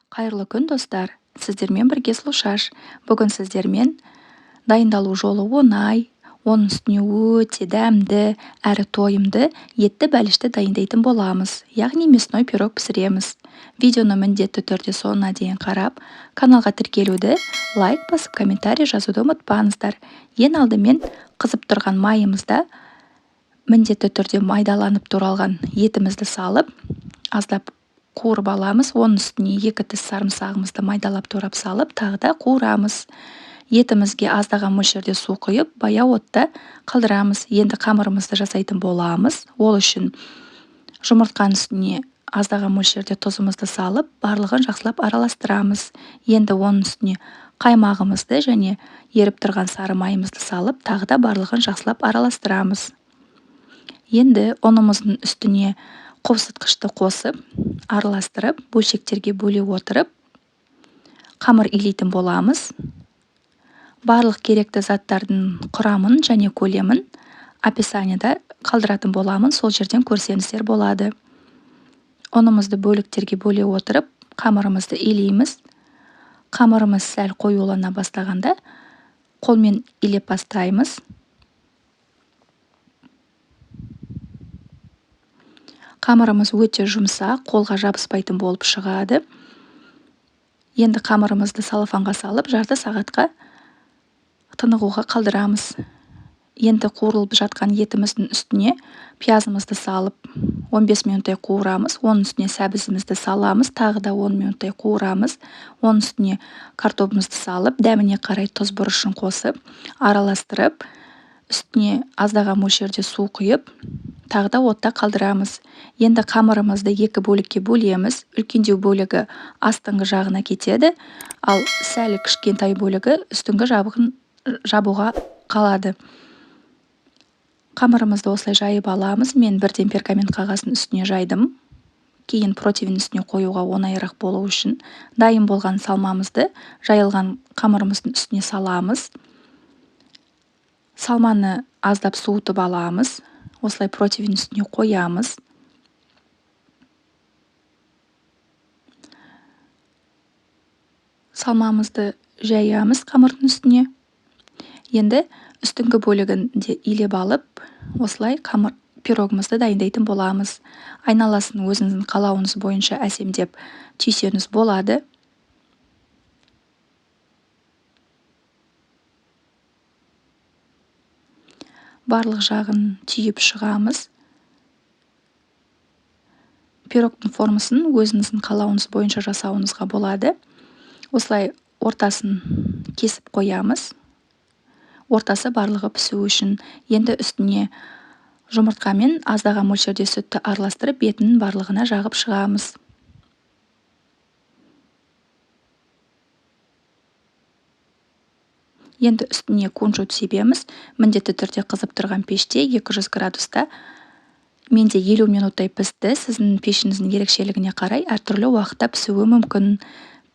Қайырлы күн, достар. Сіздермен бірге Сұлушаш. Бүгін сіздермен дайындалу жолы оңай, оның үстіне өте дәмді әрі тойымды етті бәлішті дайындайтын боламыз. Яғни мясной пирог пісіреміз. Видеоны міндетті түрде соңына дейін қарап, каналға тіркелуді, лайк басып, комментарий жазуды ұмытпаңыздар. Ең алдымен қызып тұрған майымызда міндетті түрде майдаланып туралған етімізді салып, аздап қуырып аламыз. Оның үстіне 2 тіс сарымсағымызды майдалап турап салып, тағы да қуырамыз. Етімізге аздаған мөлшерде су құйып, баяу отта қалдырамыз. Енді қамырымызды жасайтын боламыз. Ол үшін жұмыртқаның үстіне аздаған мөлшерде тұзымызды салып, барлығын жақсылап араластырамыз. Енді оның үстіне қаймағымызды және еріп тұрған сары майымызды салып, тағы да барлығын жақсылап араластырамыз. Енді ұнымыздың үстіне қосытқышты қосып, араластырып, бөлшектерге бөле отырып, қамыр илейтін боламыз. Барлық керекті заттардың құрамын және көлемін описаниеда қалдыратын боламын, сол жерден көрсеңіздер болады. Ұнымызды бөліктерге бөле отырып, қамырымызды илейміз. Қамырымыз сәл қоюлана бастағанда, қолмен илеп бастаймыз. Қамырымыз өте жұмсақ, қолға жабыспайтын болып шығады. Енді қамырымызды салфанға салып, жарты сағатқа тынығуға қалдырамыз. Енді қуырылып жатқан етіміздің үстіне пиязымызды салып, 15 минуттай қуырамыз. Оның үстіне сәбізімізді саламыз, тағы да 10 минуттай қуырамыз. Оның үстіне картобымызды салып, дәміне қарай тұз бұрышын қосып, араластырып, үстіне аздаған мөлшерде су құйып, тағы да отта қалдырамыз. Енді қамырымызды 2 бөлікке бөлеміз. Үлкендеу бөлігі астыңғы жағына кетеді, ал сәл кішкентай бөлігі үстіңгі жабуға қалады. Қамырымызды осылай жайып аламыз. Мен бірден пергамент қағаздың үстіне жайдым. Кейін противень үстіне қоюға оңайырақ болу үшін дайын болған салмамызды жайылған қамырымыздың үстіне саламыз. Салманы аздап суытып аламыз. Осылай противень үстіне қоямыз. Салмамызды жаямыз қамырдың үстіне. Енді үстіңгі бөлігін де илеп алып, осылай пирогымызды дайындайтын боламыз. Айналасын өзіңіздің қалауыңыз бойынша әсемдеп түйсеңіз болады. Барлық жағын түйіп шығамыз. Пирогтың формасын өзіңіздің қалауыңыз бойынша жасауыңызға болады. Осылай ортасын кесіп қоямыз. Ортасы барлығы пісу үшін. Енді үстіне жұмыртқамен аздаған мөлшерде сүтті араластырып, бетінің барлығына жағып шығамыз. Енді үстіне кунжут себеміз. Міндетті түрде қызып тұрған пеште 200 градуста. Менде 50 минуттай пісті. Сіздің пешіңіздің ерекшелігіне қарай әртүрлі уақытта пісуі мүмкін.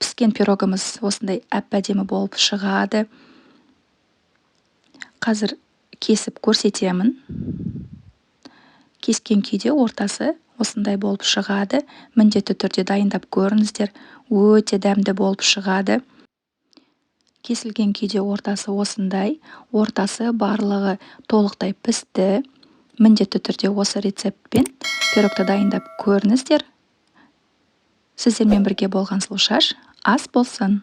Піскен пирогымыз осындай әп-әдемі болып шығады. Қазір кесіп көрсетемін. Кескен күйде ортасы осындай болып шығады. Міндетті түрде дайындап көріңіздер. Өте дәмді болып шығады. Кесілген күйде ортасы осындай. Ортасы барлығы толықтай пісті. Міндетті түрде осы рецептпен пирогты дайындап көріңіздер. Сіздермен бірге болған Сұлушаш ас болсын.